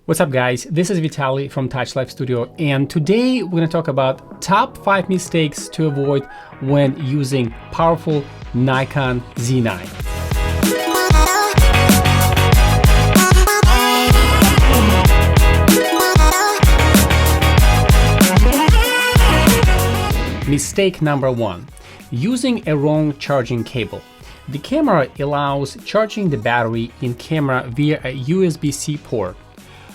What's up guys, this is Vitaly from TouchLifeStudio, and today we're going to talk about top 5 mistakes to avoid when using powerful Nikon Z9. Mistake number 1, using a wrong charging cable. The camera allows charging the battery in camera via a USB-C port.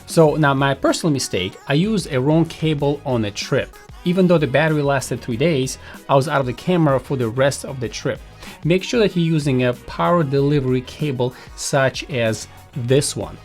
So now my personal mistake, I used a wrong cable on a trip. Even though the battery lasted 3 days, I was out of the camera for the rest of the trip. Make sure that you're using a power delivery cable such as this one.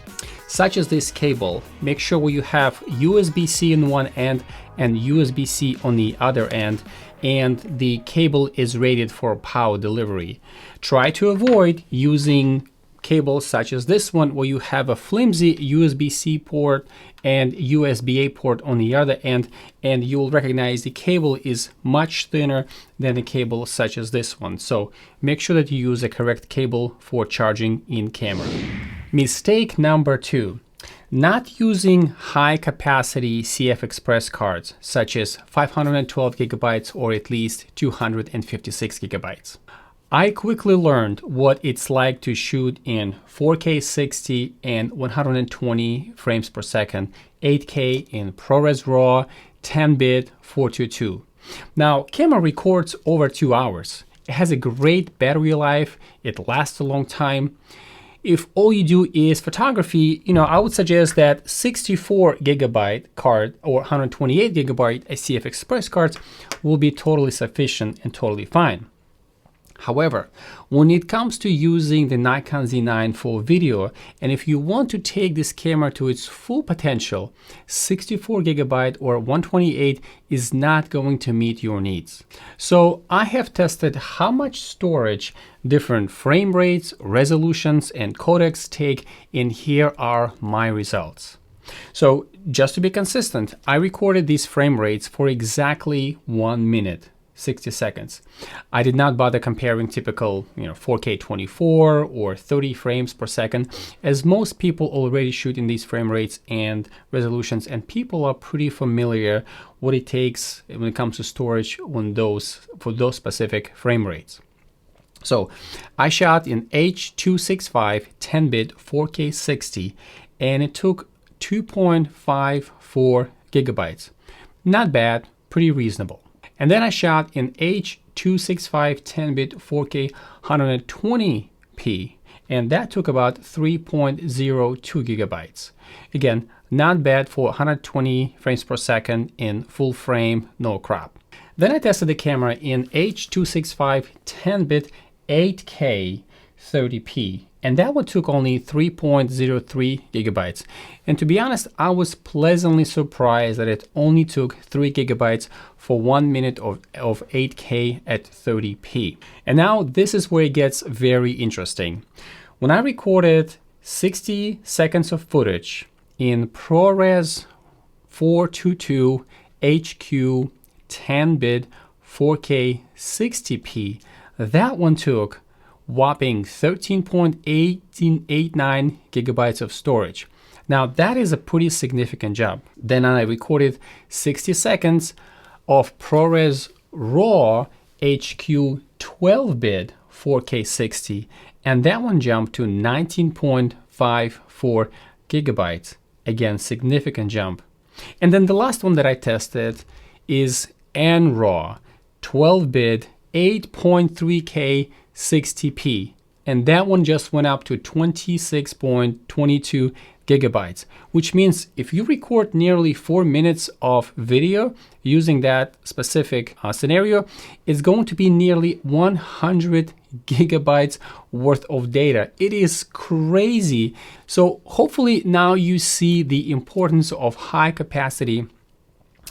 Such as this cable, make sure you have USB-C on one end and USB-C on the other end, and the cable is rated for power delivery. Try to avoid using cables such as this one where you have a flimsy USB-C port and USB-A port on the other end, and you'll recognize the cable is much thinner than a cable such as this one. So make sure that you use a correct cable for charging in camera. Mistake number 2, not using high capacity CF Express cards such as 512 gigabytes or at least 256 gigabytes. I quickly learned what it's like to shoot in 4K 60 and 120 frames per second, 8K in ProRes RAW, 10-bit 422. Now, camera records over 2 hours. It has a great battery life, it lasts a long time. If all you do is photography, I would suggest that 64 gigabyte card or 128 gigabyte CF Express cards will be totally sufficient and totally fine. However, when it comes to using the Nikon Z9 for video, and if you want to take this camera to its full potential, 64 gigabyte or 128 is not going to meet your needs. So I have tested how much storage different frame rates, resolutions, and codecs take, and here are my results. So just to be consistent, I recorded these frame rates for exactly 1 minute. 60 seconds. I did not bother comparing typical 4K 24 or 30 frames per second, as most people already shoot in these frame rates and resolutions, and people are pretty familiar what it takes when it comes to storage for those specific frame rates. So I shot in H.265 10-bit 4K 60, and it took 2.54 gigabytes. Not bad, pretty reasonable. And then I shot in H.265 10-bit 4K 120p, and that took about 3.02 gigabytes. Again, not bad for 120 frames per second in full frame, no crop. Then I tested the camera in H.265 10-bit 8K 30p, and that one took only 3.03 gigabytes. And to be honest, I was pleasantly surprised that it only took 3 gigabytes for 1 minute of 8K at 30p. And now this is where it gets very interesting. When I recorded 60 seconds of footage in ProRes 422 HQ 10-bit 4K 60p, that one took whopping 13.1889 gigabytes of storage. Now that is a pretty significant jump. Then I recorded 60 seconds of ProRes RAW HQ 12-bit 4K 60, and that one jumped to 19.54 gigabytes. Again, significant jump. And then the last one that I tested is NRAW 12-bit 8.3K 60p, and that one just went up to 26.22 gigabytes, which means if you record nearly 4 minutes of video using that specific scenario, it's going to be nearly 100 gigabytes worth of data. It is crazy. So hopefully now you see the importance of high capacity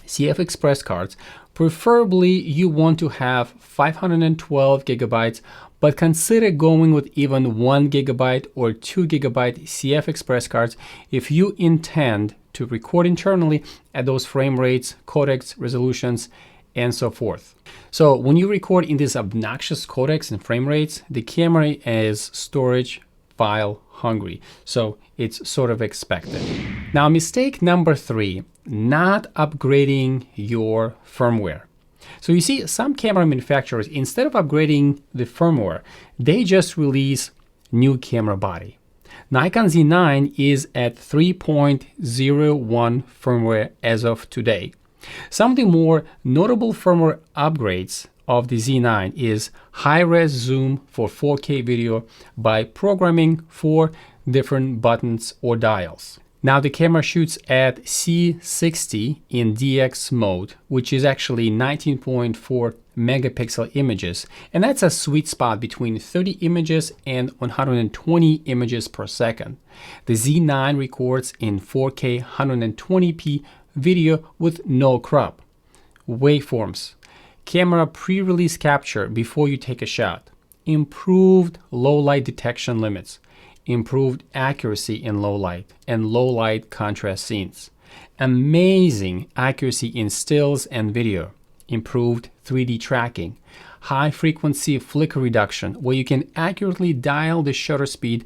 CF Express cards. Preferably you want to have 512 gigabytes, but consider going with even 1 gigabyte or 2 gigabyte CF Express cards if you intend to record internally at those frame rates, codecs, resolutions, and so forth. So when you record in these obnoxious codecs and frame rates, the camera is storage file hungry. So it's sort of expected. Now, mistake number 3, not upgrading your firmware. So you see, some camera manufacturers, instead of upgrading the firmware, they just release new camera body. Nikon Z9 is at 3.01 firmware as of today. Some of the more notable firmware upgrades of the Z9 is high-res zoom for 4K video by programming 4 different buttons or dials. Now the camera shoots at C60 in DX mode, which is actually 19.4 megapixel images, and that's a sweet spot between 30 images and 120 images per second. The Z9 records in 4K 120p video with no crop. Waveforms, camera pre-release capture before you take a shot, improved low light detection limits, improved accuracy in low light and low light contrast scenes, amazing accuracy in stills and video, improved 3D tracking, high frequency flicker reduction where you can accurately dial the shutter speed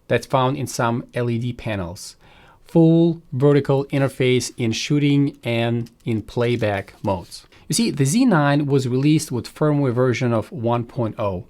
that's found in some LED panels, full vertical interface in shooting and in playback modes. You see, the Z9 was released with firmware version of 1.0,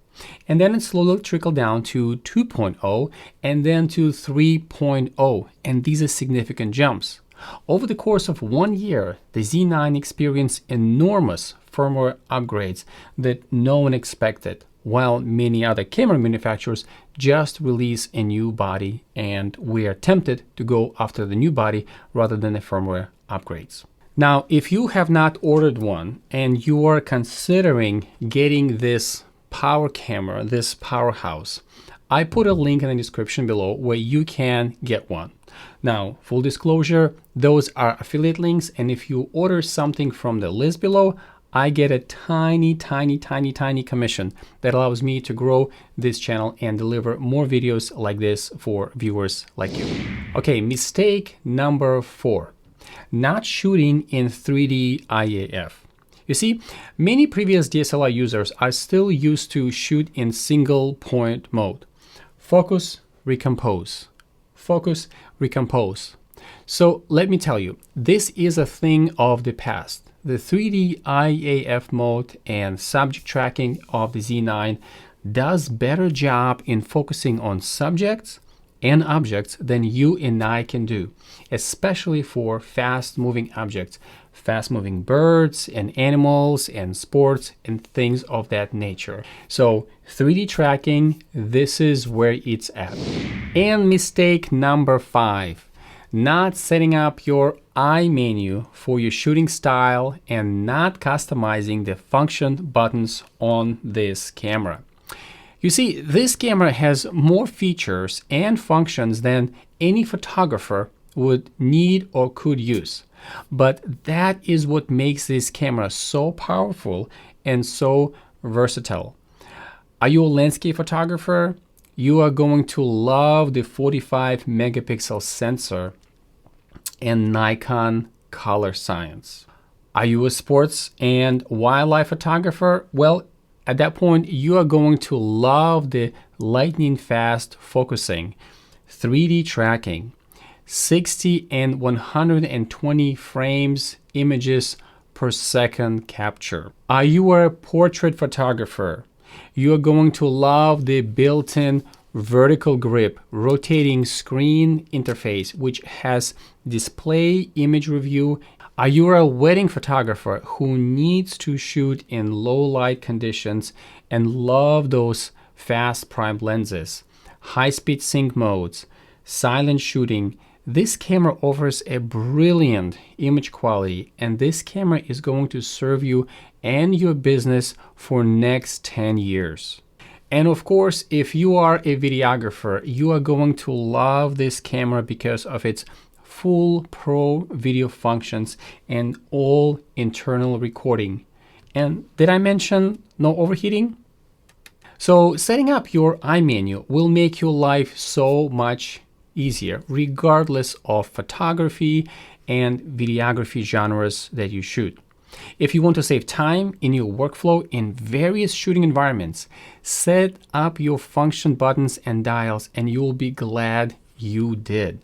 and then it slowly trickled down to 2.0 and then to 3.0, and these are significant jumps. Over the course of 1 year, the Z9 experienced enormous firmware upgrades that no one expected, while many other camera manufacturers just release a new body, and we are tempted to go after the new body rather than the firmware upgrades. Now, if you have not ordered one and you are considering getting this power camera, this powerhouse, I put a link in the description below where you can get one. Now, full disclosure, those are affiliate links, and if you order something from the list below, I get a tiny commission that allows me to grow this channel and deliver more videos like this for viewers like you. Okay, mistake number 4, not shooting in 3D IAF. You see, many previous DSLR users are still used to shoot in single point mode. Focus, recompose. Focus, recompose. So let me tell you, this is a thing of the past. The 3D IAF mode and subject tracking of the Z9 does better job in focusing on subjects and objects than you and I can do, especially for fast-moving objects, fast-moving birds and animals and sports and things of that nature. So 3D tracking, this is where it's at. And mistake number 5, not setting up your eye menu for your shooting style and not customizing the function buttons on this camera. You see, this camera has more features and functions than any photographer would need or could use. But that is what makes this camera so powerful and so versatile. Are you a landscape photographer? You are going to love the 45 megapixel sensor and Nikon color science. Are you a sports and wildlife photographer? Well, at that point, you are going to love the lightning fast focusing, 3D tracking, 60 and 120 frames images per second capture. Are you a portrait photographer? You are going to love the built-in vertical grip, rotating screen interface, which has display image review. Are you a wedding photographer who needs to shoot in low light conditions and love those fast prime lenses, high-speed sync modes, silent shooting? This camera offers a brilliant image quality, and this camera is going to serve you and your business for next 10 years. And of course, if you are a videographer, you are going to love this camera because of its full pro video functions and all internal recording. And did I mention no overheating? So setting up your iMenu will make your life so much easier, regardless of photography and videography genres that you shoot. If you want to save time in your workflow in various shooting environments, set up your function buttons and dials and you'll be glad you did.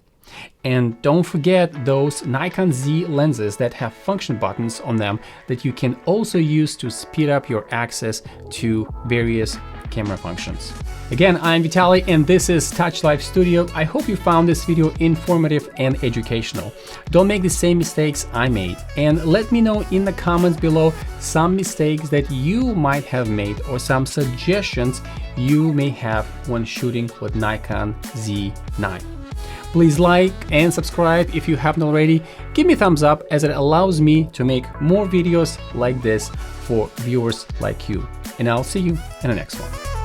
And don't forget those Nikon Z lenses that have function buttons on them that you can also use to speed up your access to various camera functions. Again, I'm Vitaly and this is TouchLifeStudio. I hope you found this video informative and educational. Don't make the same mistakes I made, and let me know in the comments below some mistakes that you might have made or some suggestions you may have when shooting with Nikon Z9. Please like and subscribe if you haven't already. Give me a thumbs up as it allows me to make more videos like this for viewers like you. And I'll see you in the next one.